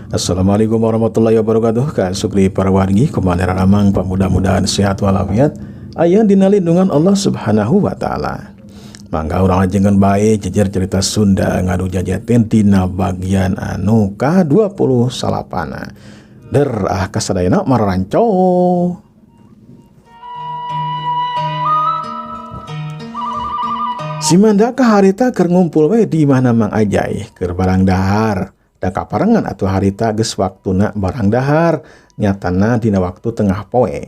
Assalamualaikum warahmatullahi wabarakatuh. Kak Sukri para wargi kumanera ramang mudah-mudahan sehat walafiat. Aya dina lindungan Allah Subhanahu wa taala. Mangga urang ajengeun bae jejer cerita Sunda ngadu jajaten tina bagian anu ka-28. Der kasadayana maranco. Si Mandaka harita keur ngumpul we di mana Mang Ajay keur barang dahar. Da kaparengan atuh harita geus waktuna barang dahar, nyatana dina waktu tengah poe.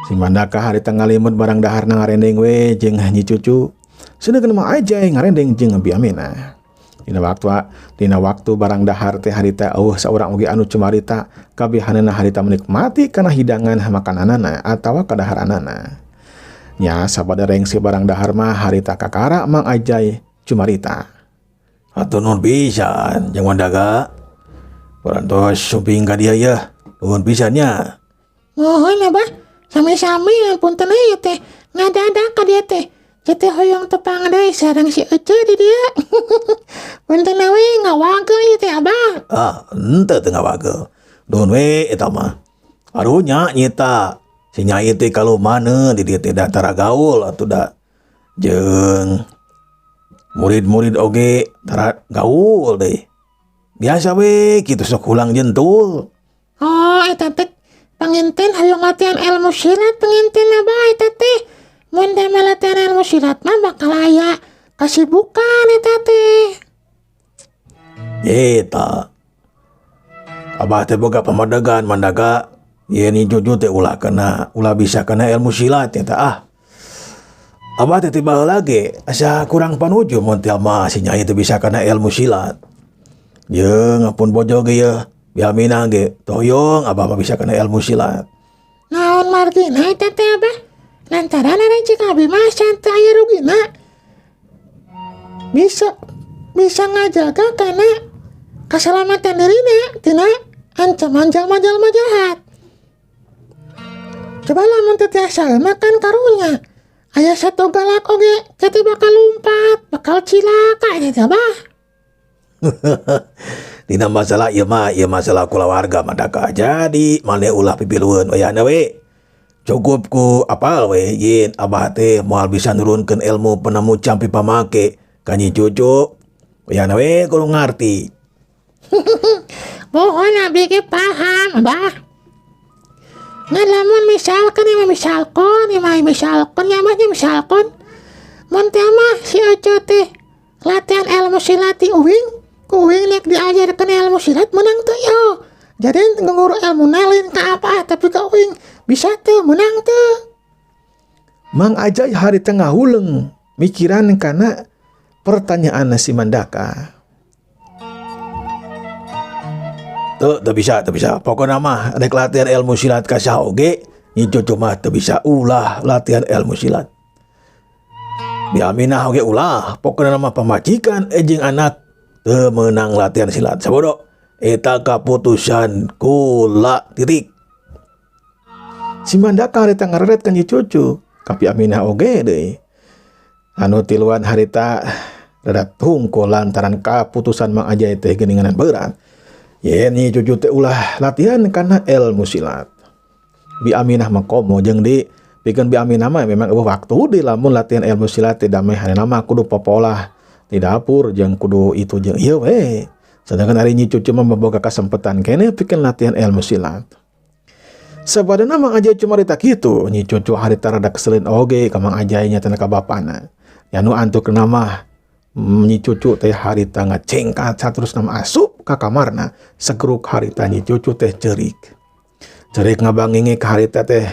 Si Mandaka harita ngalimut barang dahar na ngarendeng we jeung Nyi Cucu. Seuneukkeun Mang Ajay ngarendeng jeung Bi Aminah. Dina waktu barang dahar teh harita saurang oge anu cumarita kabehanana harita menikmati kana hidangan makananana atawa kadaharanana. Nya sabadareng si barang dahar mah harita kakara Mang Ajay cumarita. Atuh nuhun pisan jeung Mandaga. Parantos suping ka dieu ya. Nuhun pisan nya. Mohon Abah, sami-sami punten ieu teh ngadadak ka dieu teh. Teh hoyong tepang deui sareng si Ece di dieu. Punten we ngawagel ieu teh Abah. Henteu teu ngawagel. Nuhun we eta mah. Aduh nya nyita. Si Nyai teh kalau mana di dieu teh da tara gaul atuh da. Jeung murid-murid oge tara gaul deh. Biasa we kitu sok ulang jentul. Oh, eta teh panginten hayong latihan ilmu silat panginten Abah eta teh. Mun teh latihan ilmu silat mah bakal aya kasibukan eta teh. Eta. Abah teh boga pamadegan Mandaga. Ye Nyi Cucu teh ulah bisa kana ilmu silat eta Abah teh tiba lagi asa kurang panuju mun teh mah si Nyai teh bisa kana ilmu silat. Jeung ngapun bojo ge ye, Bi Aminah ge toyong Abah mah bisa kana ilmu silat. Naon margina eta teh Abah? Lantaran ada cik abi mah santai aya rugina. Bisa ngajaga kana keselamatan dirina tina ancaman jalma-jalma jahat. Coba lamun teu tiasa makan karunya. Aya satu galak oge teh bakal lumpat, bakal cilaka ini teh Abah. Dina masalah ieu mah masalah kulawarga Mandaka. Jadi maneh ulah pipilueun wayahna we. Cukup ku apal we yen Abah teh moal bisa nurunkeun ilmu penemu campi pamake ka Nyi Cucu. Wayahna we kudu ngarti. Mohon abdi ge paham Abah. Ngalamun misalkan mun teh mah si Ece teh latihan ilmu silat di uing nek diajarkeun ilmu silat menang teu yo. Jadi nguru ilmu lain ka apa tapi ka uing bisa teu menang teu. Mang Ajay hari tengah huleng mikiran kana pertanyaan si Mandaka. Teu bisa. Pokona mah rek latihan ilmu silat ka saha oge, Nyi Cucu mah teu bisa ulah latihan ilmu silat. Bi Aminah oge ulah, pokona mah pamajikan jeung anak teu meunang latihan silat. Sabodo, eta kaputusan kula titik. Si Mandaka harita ngareret ka Nyi Cucu, ka Bi Aminah oge deui. Anu tiluan harita rada tungkul lantaran kaputusan Mang Ajay teh geuninganan berat. Yen Nyi Cucu teh ulah latihan kana ilmu silat. Bi Aminah mah komo jeung pikeun Bi Aminah mah memang eueuh waktu di lamun latihan ilmu silat teh dameh harina mah kudu popolah di dapur jeung kudu itu jeung ieu we. Sedangkan ari Nyi Cucu mah boga kasempatan keneh pikeun latihan ilmu silat. Sabadana Mang Ajay cumarita kitu, Nyi Cucu harita rada keselin oge ka Mang Ajay nya teh ka bapana. Anu antukna mah Nyi Cucu teh harita ngacengkat saterusna asup ka kamarna. Segeruk harita Nyi Cucu teh cerik ngabangenge ka harita teh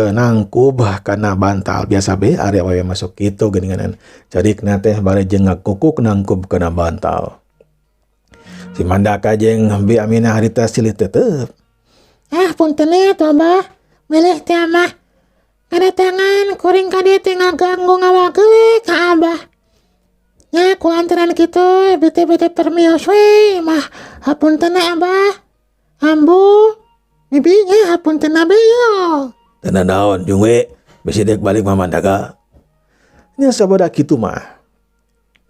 nangkub kana bantal biasa be ari awewe masuk kitu geuninganan. Cerikna teh bari jeung ngakukuk nangkub kana bantal. Si Mandaka jeung Bi Aminah harita silih tetep. Punten atuh Abah. Milih teh mah kadatangan kuring ka dieu teh ngaganggu ngawagel ka Abah. Ya kulantaran kitu bete-bete permios we mah hapunten Abah. Ambu bibinya hapunten Abah yo. Teu naon jeung we bisi dek balik mah Mandaka. Nya sabada kitu mah.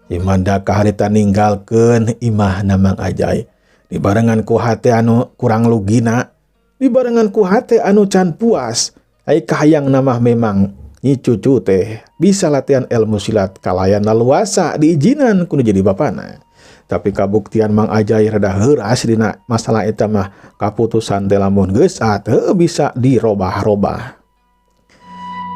Si Mandaka harita ninggalkeun imahna Mang Ajay. dibarengan ku hate anu kurang lugina, dibarengan ku hate anu can puas, ai kahayang namah memang nyi cucu teh bisa latihan ilmu silat kalayan laluasa diizinan kudu jadi bapana. Tapi kabuktian Mang Ajay rada heuras dina masalah eta mah kaputusan teh lamun geus teu bisa dirobah-robah.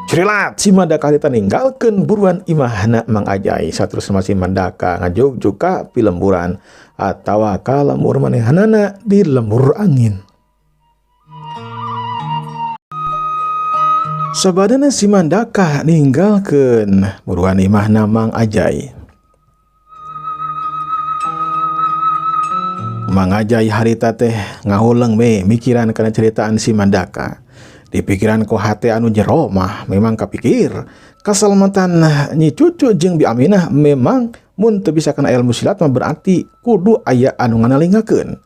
Cerilat si Mandaka harita ninggalkeun buruan imahna Mang Ajay saterusna si Mandaka ngajugjuk ka pilemburan atawa ka lembur manehanana di lembur angin. Sabadana si Mandaka ninggalkeun buruan imahna Mang Ajay. Mang Ajay harita teh ngahuleng we mikiran kana ceritaan si Mandaka. Di pikiran ku hate anu jero mah memang kapikir kasalamatan nyi cucu jeung Bi Aminah memang mun teu bisa kana ilmu silat mah berarti kudu aya anu nganalingakeun.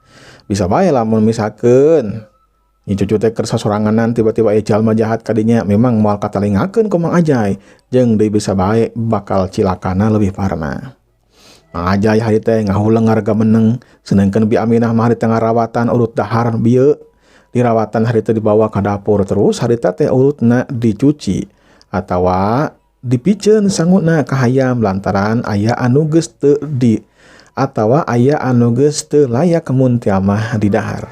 Bisa bae lamun misalkeun nyi cucu teh keur sasoranganan tiba-tiba aya jalma jahat kadinya memang moal katalingakeun ku Mang Ajay jeung deui bisa bae bakal cilakana leuwih parna. Mang Ajay hari teh ngahuleng ngarega meneng sedengkeun Bi Aminah mah hari teh ngarawatan urut dahar bieu. Dirawatan harita dibawa ke dapur terus harita teh urutna dicuci atawa dipiceun sangutna ka hayam lantaran aya anu geus teu di atawa aya anu geus teu layak mun tia mah di dahar.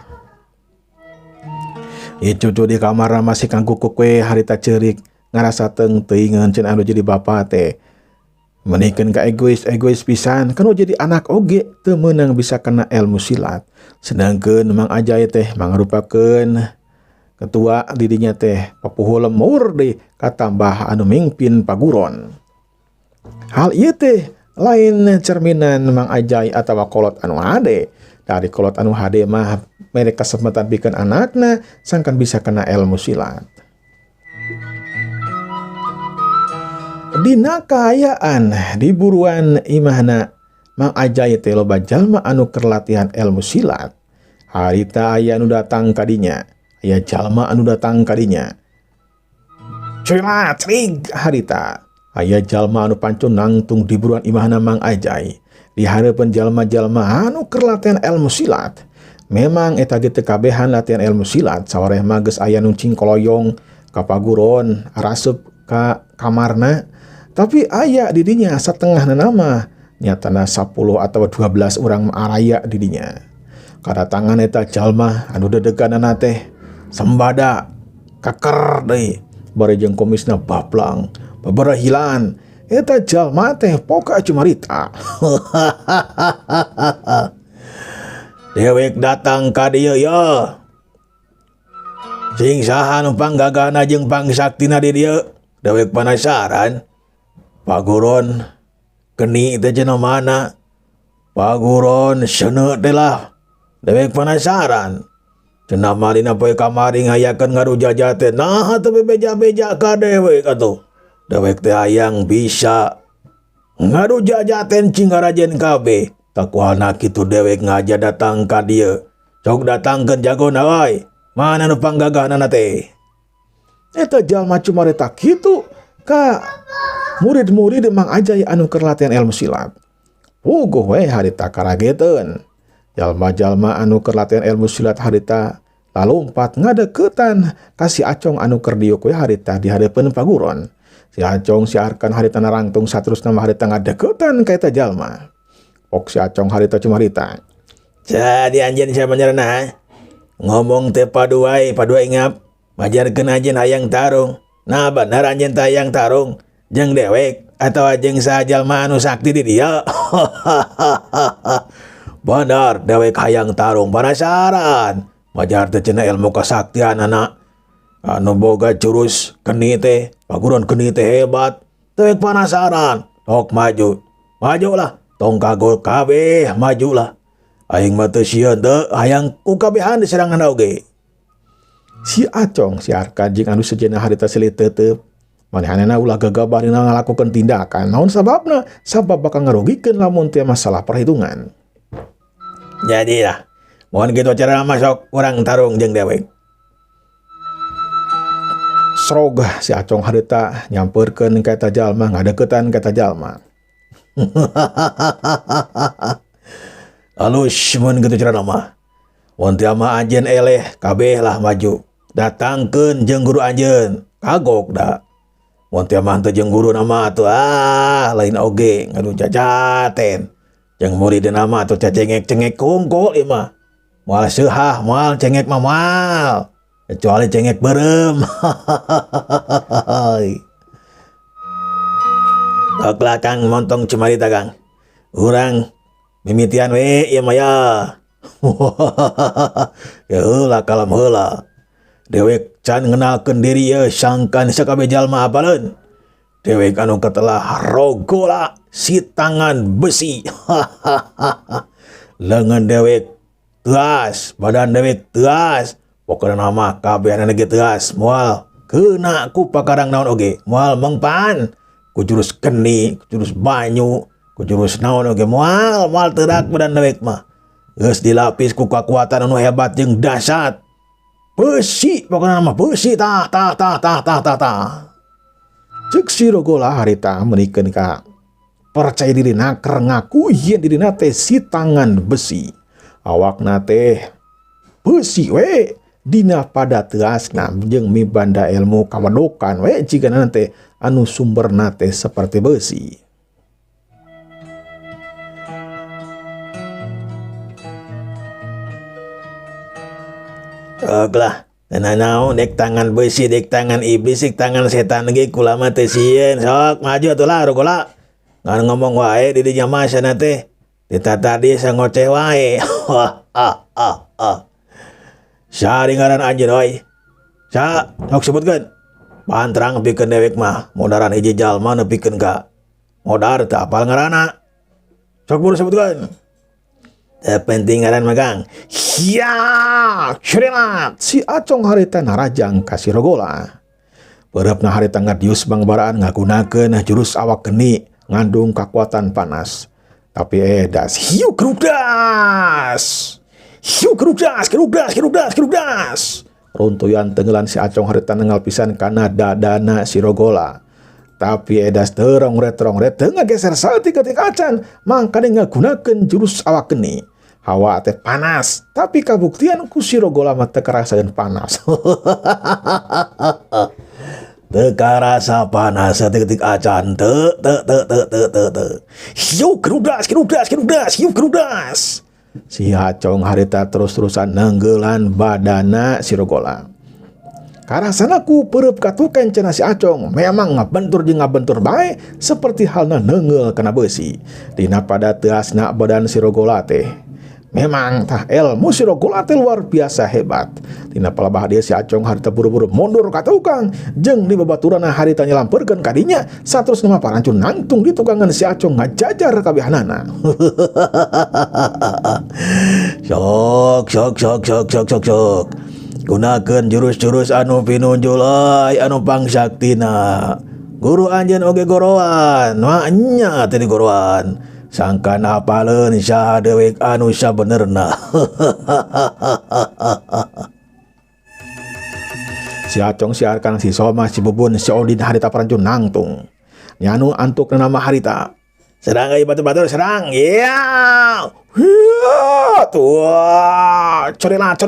Cucu di kamar masih kangkukuk we harita ceurik ngarasa teuing-teuingeun ceun anu jadi bapa teh. Menikeun ka egois pisan kan jadi anak oge teu meunang bisa kena ilmu silat. Sedangkeun Mang Ajay teh mangrupakeun ketua didinya teh papuhul lemur deui katambah anu mingpin paguron. Hal ieu teh lain cerminan Mang Ajay atawa kolot anu hade. Dari kolot anu hade mah mere kesempatan pikeun anakna sangkan bisa kena ilmu silat. Dina kaayaan di buruan imahna Mang Ajay teh loba jalma anu keur latihan ilmu silat. Harita aya anu datang kadinya, aya jalma anu datang kadinya. Cerilat cering harita. Aya jalma anu pancun nangtung di buruan imahna Mang Ajay. Di hareupeun jalma-jalma anu keur latihan ilmu silat. Memang eta ge teu kabehan latihan ilmu silat, sawareh mah geus aya nu cingkoloyong ka paguron arasup ka kamarna. Tapi aya didinya satengahna nama nyatana 10 atau 12 urang araya didinya. Kadatangan eta jalma anu dedeganana teh sembada kaker deui bari jeung kumisna bablang babarahilan. Eta jalma teh poka cumarita. Dewek datang ka dieu ya. Sing saha nu panggagana jeung pangsaktina di dieu? Dewek penasaran. Paguron geni teh cenah mana? Paguron seuneu teh lah. Dewek penasaran. Cenah marina poe kamari ngayakeun ngarujaja teh naha teu bebeja-beja ka dewek atuh. Dewek teh hayang bisa ngarujajaten cingarajen kabeh. Takuhana kitu dewek ngaja datang ka dieu. Sok datangkeun jagona wae. Mana nu panggagahna teh? Eta jalma cumarita kitu ka murid-murid Mang Ajay anu keur latihan ilmu silat. Puguh we harita karageteun. Jalma-jalma anu keur latihan ilmu silat harita lalompat ngadeuketan ka si Acong anu keur diuk we harita di hareupeun paguron. Si Acong siarkan harita narangtung saterusna mah harita ngadeuketan ka eta jalma. Pok si Acong harita cumarita. Jadi anjeun sabenerna ngomong teh padu wae ingap. Majarkeun anjeun hayang tarung. Nah bener anjeun teh hayang tarung. Jeung dewek atau jeung sajalma anu sakti di dia. Benar dewek hayang tarung penasaran. Majar teh cenah ilmu kasaktian anak. Anu boga jurus geni teh, paguron geni teh hebat. Dewek penasaran. Tok maju. Majulah. Tong kagol kabeh majulah. Aing mah teu sieun teu hayang ku kabehan diserangan oge. Si Acong siarkan jeung anu sejenna harita selit teuteup. Manehanana ulah gegabah dina ngalakukeun tindakan. Naon sababna? Sabab bakal ngarugikeun lamun teu masalah perhitungan. Jadi lah, mohon kitu cara masuk urang tarung jeung dewek. Srog si Acong harita nyampeurkeun ka eta jalma, ngadeuketan ka eta jalma. Halus mun kitu cara mah. Mun teu mah anjeun eleh kabeh lah maju. Datangkeun jeung guru anjeun. Kagok da. Mun teu mah teu jeung guru nama atuh lain oge ngadu jajaten. Jeung muridna mah atuh cacengek-cengek kungkul ieu mah. Moal seuhah, moal cengek mah moal. Kecuali cengek berem. Oklah Kang montong cumarita Kang. Urang mimitian we ieu mah ya. Ya heula kalam heula. Dewek can ngenalkeun diri ye sangkan sakabeh jalma apaleun. Dewek anu katelah rogola si tangan besi. Lengan dewek teas, badan dewek teas. Pokona nama kabehna ge teas moal keuna ku pakarang naon oge. Moal mengpan ku jurus geni, ku jurus banyu, ku jurus naon oge moal teudak badan dewek mah. Geus dilapis ku kakuatan anu hebat jeung dahsyat. Besi pokona nama besi tah. Ceuk si Rogola harita menikeun ka percaya dirina keur ngaku yen dirina teh si tangan besi. Awakna teh besi we dina pada teasna jeung mibanda ilmu kawedokan we jigana teh anu sumberna teh saperti besi. Oglah, naon dek tangan besi, dek tangan iblis, dek tangan setan ge kula mah teh sieun. Sok maju atuh lah Rogola. Ngan ngomong wae di dinya mah sana teh. Ditata di sangoceh wae. Sari ngaran anjeun oi. Sa, sok sebutkeun. Pantrang pikeun dewek mah, modaran hiji jalma nepikeun ka. Modar teu apal ngaranna. Sok buru sebutkeun. Penting ngaran magang. Ya, cerilat si Acong harita narajang ka si Rogola. Beurepna harita ngadius bangbaraan ngagunakeun jurus awak geni ngandung kekuatan panas. Tapi edas hiu kerudas. Runtuyan tenggelan si Acong harita nengal pisan kana dadana si Rogola. Tapi edas terongret teu ngageser saeutik-eutik acan mangkane ngagunakeun jurus awak geni. Hawa teh panas, tapi kabuktian ku si Rogola mah teu karasakeun panas. Teu karasa panas saeutik-eutik acan teu. Hiu kerudas. Si Acong harita terus-terusan nenggeulan badana si Rogola. Karasana ku peureub katuken cenah si Acong memang ngabentur jeung ngabentur bae seperti halna neungeul kana besi. Dina pada teasna badan si Rogola teh. Memang tah ilmu si Rogola teh luar biasa hebat. Dina palebah dia si Acong harita buru-buru mundur ka tukang jeung di babaturanna harita nyelampeurkeun ka dinya saterus nama parancun nangtung di tukangan si Acong ngajajar kabehanana. Sok. Gunakeun jurus-jurus anu pinunjul anu pangsaktina. Guru anjeun oge goroan, mah nya teh digoroan. Sangkan apaleun saha dewek anu sabenerna. Si Acong siarkan si Soma, si Bubun, si Odin harita parancun nangtung. Nyanu antuk nama harita. Serang euy batur-batur serang. Ya. Tuh. Corelat.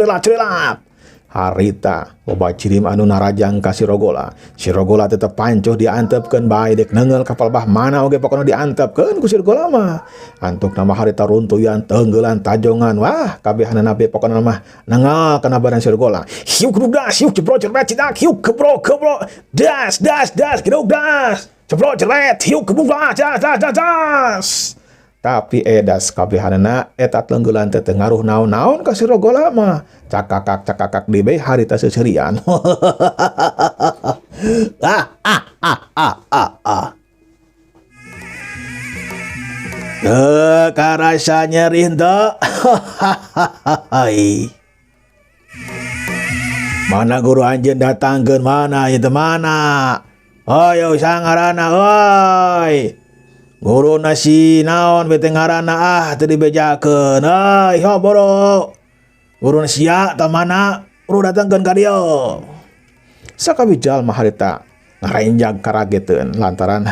Harita loba cirim anu narajang ka si Rogola. Si Rogola tetep pancoh diantepkeun bae dek neungeul kapal bah mana oge pokona diantepkeun ku si Rogola mah. Antuk nama harita runtuyan tenggeulan tajongan. Wah, kabehanana be pokona mah nengal kana badan si Rogola. Hiu kerudas, hiu cebrok cerbet cidak, hiu kebrok. Das, gedog das. Cebrok cerbet, hiu kebrok das. Tapi edas kabehanana eta tenggeulan teh teu ngaruh naon-naon ka si Rogola mah. Cakakak di bae harita seuseurean. Karasa nyeri henteu. Mana guru anjeun datangkeun mana ieu teh mana? Ayo sangarana euy. Guru nasi naon bete ngaranna teu dibejakeun. Boro. Guru sia tah mana? Guru datangkeun ka dieu. Sakabeh jalma harita ngarainjag karageteun lantaran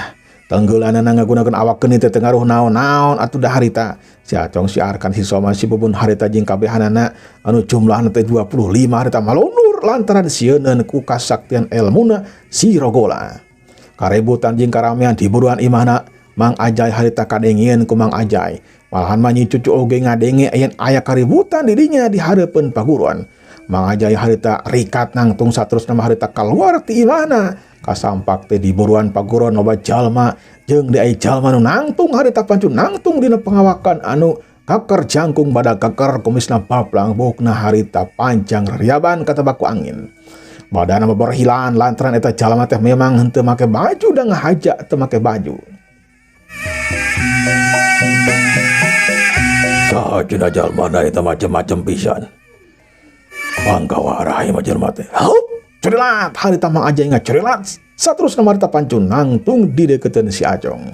Tenggelanana ngagunakeun awak geni teh tengaruh naon-naon atuh da harita. Si Acong siarkan si Soma si Bubun harita jeung kabehanana anu jumlahna teh 25 harita malundur lantaran sieunneun ku kasaktian elmuna si Rogola. Kaributan jeung karamean di buruan imahna Mang Ajay harita kadengieun ku Mang Ajay. Malahan mah Nyi Cucu oge ngadenge yen aya kaributan dirinya di hareupeun paguruan. Mang Ajay harita rikat nangtung saterusna mah harita kaluar ti imahna. Kasampak teh di buruan paguruan loba jalma jeung di ai jalma nu nangtung harita pancun nangtung dina pengawakan anu kaker jangkung badak kaker kumisna paplang bukna harita panjang riaban kata baku angin. Badana berhilan lantaran eta jalma teh memang henteu make baju da ngahaja teu make baju. Sajeuna jalma da eta macem-macem pisan. Pangkawarahi mah jalma teh. Cerilat harita Mang Ajay ngacerilat saterusna harita pancun nangtung di dekeun si Acong.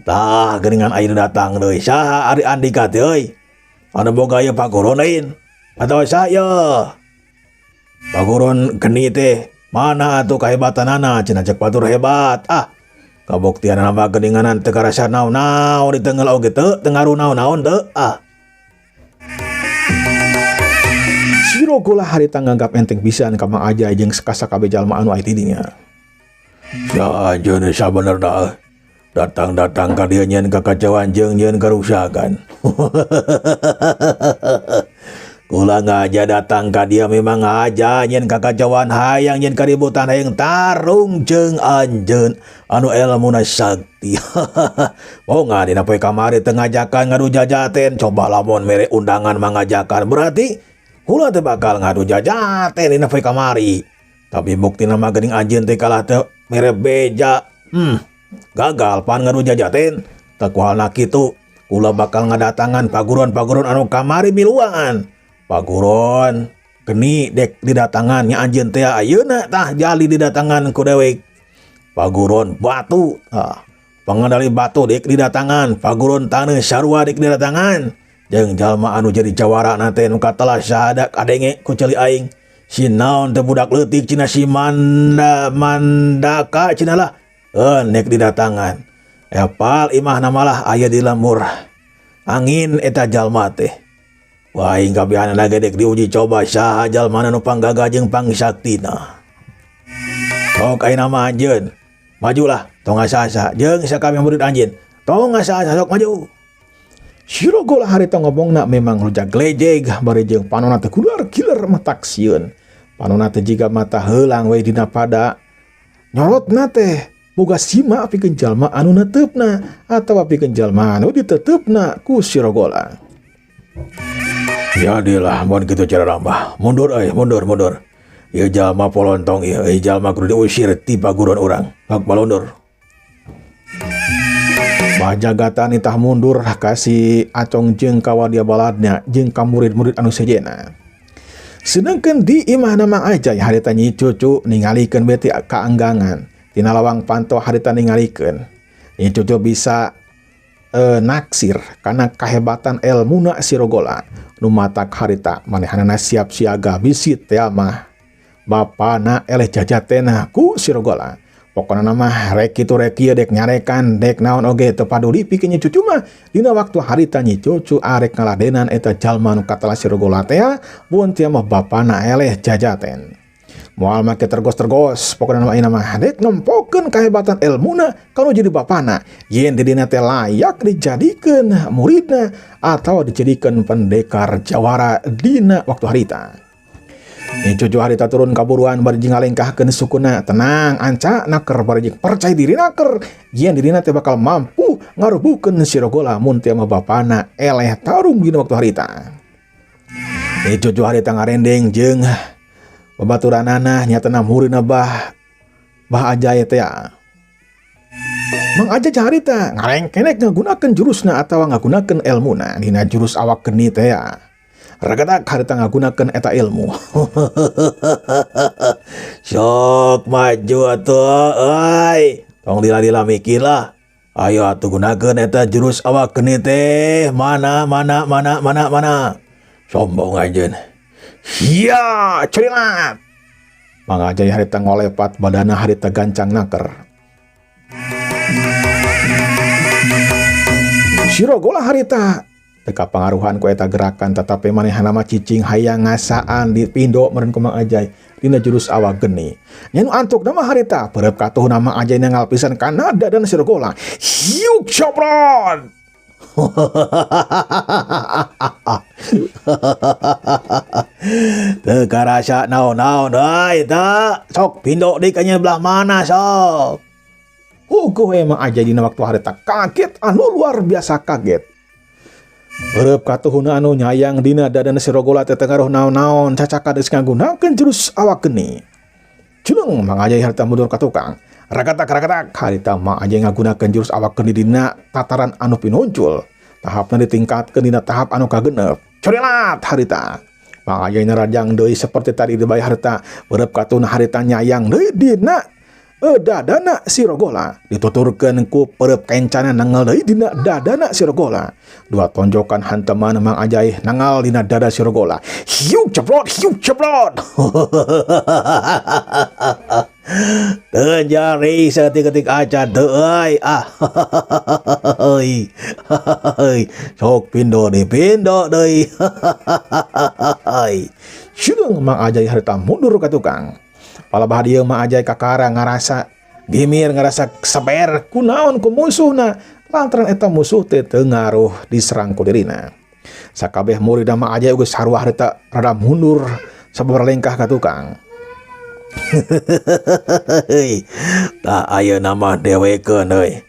Tah geuningan ayeuna datang deui saha Ari Andika teh euy anu boga ieu paguron lain atawa saya paguron geni teh mana atuh kahebatanana cenah cek batur hebat kabuktianna mah geuninganan teu karasa naon-naon ditenggel oge teu ngaruh naon-naon teu Si Rogola harita nganggap enteng pisan ka Mang Ajay jeung sakasakabe jalma anu aya di dinya. Ya ajeun sabenerna datang-datang ka dieu nyeun kakacauan jeung nyeun karusakan. Kula ngaja datang ka dia memang aja nyeun kakacauan hayang nyeun kaributan hayang tarung jeung anjeun anu elmuna sakti. Moga dina poe kamari teu ngajakan ngadu jajaten coba lamun mere undangan mangajakan berarti kula teh bakal ngadu jajaten dina poe kamari. Tapi buktina mah geuning anjeun teh kalah teh mere beja. Gagal pan ngadu jajaten. Teu kuhalna kitu, kula bakal ngadatangan paguron-paguron anu kamari miluan. Paguron geni dek didatangan nya anjeun teh ayeuna tah jali didatangan ku dewek. Paguron batu, pengendali batu dek didatangan, paguron taneuh sarua dek didatangan. Jeung jalma anu jadi jawara teh nu katelah sahada kadenge ku ceuli aing. Si naon teh budak leutik cenah si Mandaka cenah lah. Nek didatangan. Epal imahna malah aya di lemur angin eta jalma teh. Wah aing kabehanana gedek diuji coba saha jalmana nu panggaga jeung pangsaktina. Sok ayeuna mah anjeun. Majulah tong asa-asa jeung sakabeh murid anjeun. Tong asa-asa sok maju. Si Rogola harita ngomongna memang rujak glejeg bari jeung panonna teh kular kiler matak sieun. Panonna teh jiga mata heulang we dina pada nyorotna teh boga sima pikeun jalma anu neteupna atawa pikeun jalma anu diteteupna ku si Rogola. Jadilah mun kitu cara rambah. Mundur mundur. Ieu jalma polontong ieu jalma kudu diusir ti paguron urang. Hak balondur. Bajagatan itah mundur kasih Acong jeung kawadia baladna jeung ka murid-murid anu sejena. Sedangkeun di imahna Mang Ajay harita Nyi Cucu ningalikeun beti kaanggangan. Tina lawang panto harita ningalikeun. Nyi Cucu bisa naksir karena kahebatan elmuna si Rogola. Nu matak harita manehanana siap siaga bisi teh mah bapana eleh jajatena ku si Rogola. Pokona mah rek kitu rek ieu dek nyarekan dek naon oge teu paduli pikeun Nyi Cucu mah dina waktu harita Nyi Cucu arek ngaladenan eta jalma nu katelah si Rogola teh mun teh mah bapana eleh jajaten. Moal make tergos-tergos pokona mah ayeuna mah dek nempokeun kahebatan elmuna kanu jadi bapana yen di dina teh layak dijadikeun muridna atawa dijadikeun pendekar jawara dina waktu harita. Nyi Cucu harita turun kaburuan bari ngalengkahkeun sukuna tenang anca naker bari percaya diri naker yen dirina teh bakal mampu ngarubukeun si Rogola mun teh mah bapana eleh tarung dina waktu harita. Nyi Cucu harita ngarendeng jeung babaturanana nyatana muridna Bah Ajay teh. Mang Ajay harita ngarengkenek ngagunakeun jurusna atawa ngagunakeun elmuna dina jurus awak geni teh. Ragadak harita ngagunakeun eta ilmu. Sok maju atuh euy. Tong lila-lila mikir lah. Ayo atuh gunakeun eta jurus awak geni teh. Mana. Sombong anjeun. Ya, cerilat. Mang Ajay harita ngolepat badana harita gancang naker. Sirogola harita teka pangaruhan ku eta gerakan tetapi manehna mah cicing hayang ngasaan di pindo meureun ku Mang Ajay dina jurus awak geni. Nya nu antuk nama harita peureup katuhna Mang Ajay nanggal pisan kana dadan Sirogola. Hiuk cobrot. Teu karasa naon-naon deui teu. Sok pindo deui ka belah mana sok. Hukuh Mang Ajay dina waktu harita kaget anu luar biasa kaget. Berep katuhuna anu nyayang dina dadan Sirogola teh ngaruh naon-naon cacakan geus ngagunakeun jurus awak geni. Cunung Mang Ajay harita mundur ka tukang. Rakatak harita Mang Ajay ngagunakeun jurus awak geni dina tataran anu pinuncul. Tahapna ditingkatkeun dina tahap anu kagenep. Corelat harita. Mang Ajay narajang deui saperti tadi di bae harita. Berep katuhuna harita nyayang deui dina dadana Sirogola dituturkeun ku pereup kencana nangal deui dina dadana Sirogola. Dua tonjokan hanteman Mang Ajay nangal dina dada Sirogola. Hiuk ceprot. Teu jari saeutik acan teu euy. Sok pindo deui. Cudung Mang Ajay harita mundur ka tukang. Palebah dieu Mang Ajay kakara ngarasa gimir ngarasa saber kunaon ku musuhna lantaran eta musuh teh teu ngaruh diserang ku dirina. Sakabeh murid Mang Ajay geus sarua harita rada mundur sababaraha lengkah ka tukang. Tah ayeuna mah dewekeun euy.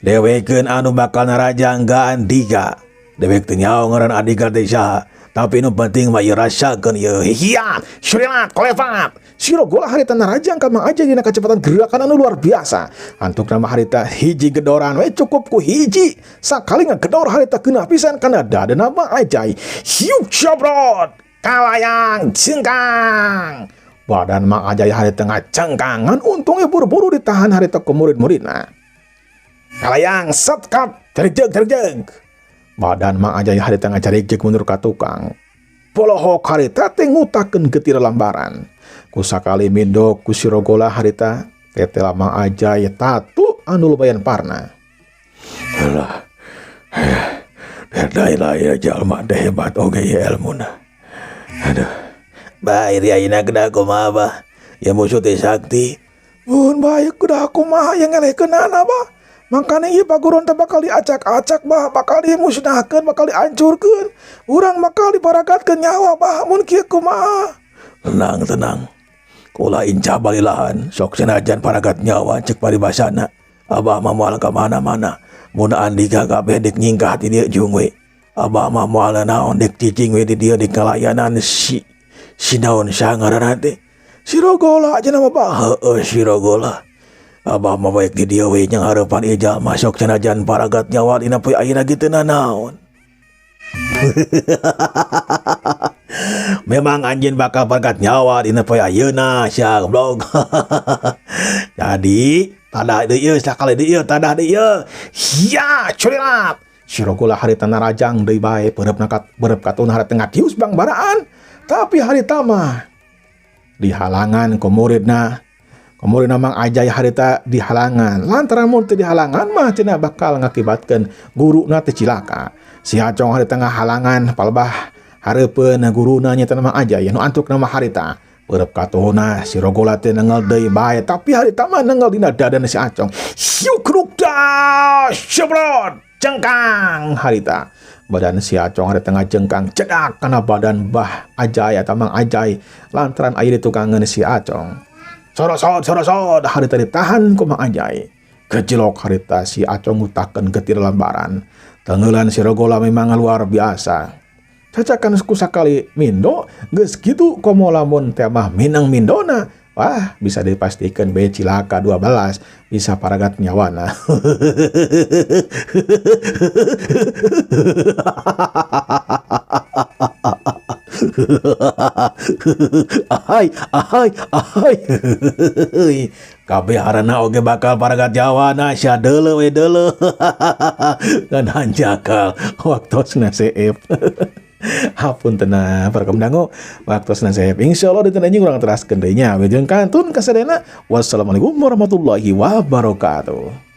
Dewekeun anu bakal narajang Andika. Dewek teu nyaho ngaran Andika teh saha. Tapi nu penting mah ieu rasakeun ieu. Hiya, syurilat, kolevat. Sirogola harita narajang ka Mang Ajay dina kacepatan gerakan anu luar biasa. Antuk nama harita hiji gedoran we cukup ku hiji. Sakali ngagedor harita keunah pisan kana dadana Mang Ajay. Hiuk cobrot, kalayang cengkang. Badan Mang Ajay harita ngacengkangan untungnya buru-buru ditahan harita ku murid-muridna. Kalayang setkat, jarig-jeg. Badan Mang Ajay harita ngajarig-jeg mundur ka tukang. Polohok harita teh ngutakeun getir lambaran. Kusakali mindo ku Sirogola harita tetela Mang Ajay tatu anu lumayan parna. Alah. Dai ya jalma teh hebat oge ya elmuna. Aduh. Bae ri ayeuna kedah kumaha bah? Ya musuh teh sakti. Mun bae kedah kumaha yang ngelehkeunana bah? Makanya ieu paguron teh bakal diacak-acak bah, bakal dimusnahkeun, bakal dihancurkeun. Urang bakal diparagatkeun nyawa bah, mun kieu kumaha? Tenang. Kula inca balilahan, sok senajan paragat nyawa cek paribasana. Abah mah moal ka mana-mana. Mun Andika kabeh dek nyingkah ti dieu jeung we. Abah mah moal naon dek cicing we di dieu di kalayanan si naon saha ngaranna teh? Sirogola cenah mah bah. Heueuh Sirogola. Abah mah baik di dieu we nya hareupan ieu jalma sok senajan paragat nyawa dina poe ayeuna kitu naon. Memang anjeun bakal paragat nyawa dina poe ayeuna sia goblok. Jadi tadah deui ieu sakali deui ieu tadah deui ieu. Ya curelat. Sirogola harita narajang deui bae beureup katuna harita ngatius bangbaraan. Tapi harita mah dihalangan ku muridna. Kemudian Mang Ajay harita dihalangan. Lantaran mun teu dihalangan mah cenah bakal ngakibatkeun guruna teh cilaka. Si Acong harita ngahalangan palebah hareupeun guruna nya teh Mang Ajay nu antuk nama harita. Beureup katuhna Sirogola teh nengal deui bae tapi harita mah nengal dina dadana si Acong. Hiuk rukda cebrot cengkang harita. Badan si Acong harita ngajengkang cedak kana badan Bah Ajay atau Mang Ajay lantaran aya ditukangeun si Acong. Sorosot harita ditahan ku Mang Ajay. Kejilok harita si Acong ngutakeun getir lambaran. Tengeulan Sirogola memang luar biasa. Cacakan kusakali mindo geus kitu komo lamun teh mah minang mindona. Wah, bisa dipastikan bae cilaka 12 bisa paragat nyawana. ahai. Kabeh harana oge bakal paragat nyawana sia deuleu we deuleu. Ngan hanjakal waktosna seep. Hapun tenang para kemendango waktu saya insyaallah di tenanjing urang teraskeun deui nya. Wilujeng kantun kasadena. Wassalamualaikum warahmatullahi wabarakatuh.